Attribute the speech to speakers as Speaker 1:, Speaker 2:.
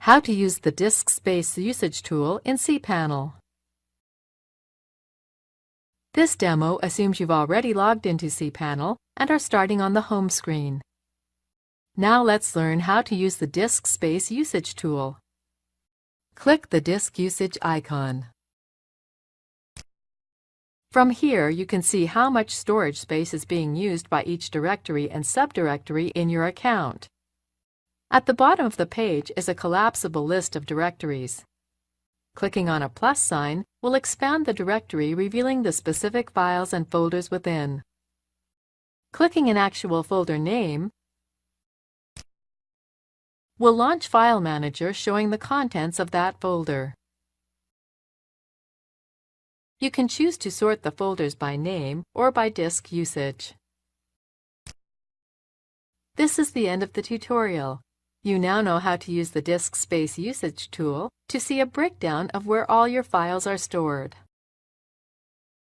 Speaker 1: How to use the disk space usage tool in CPanel. This demo assumes you've already logged into CPanel and are starting on the home screen. Now let's learn how to use the disk space usage tool. Click the disk usage icon. From here, you can see how much storage space is being used by each directory and subdirectory in your account. At the bottom of the page is a collapsible list of directories. Clicking on a plus sign will expand the directory, revealing the specific files and folders within. Clicking an actual folder name will launch File Manager, showing the contents of that folder. You can choose to sort the folders by name or by disk usage. This is the end of the tutorial. You now know how to use the disk space usage tool to see a breakdown of where all your files are stored.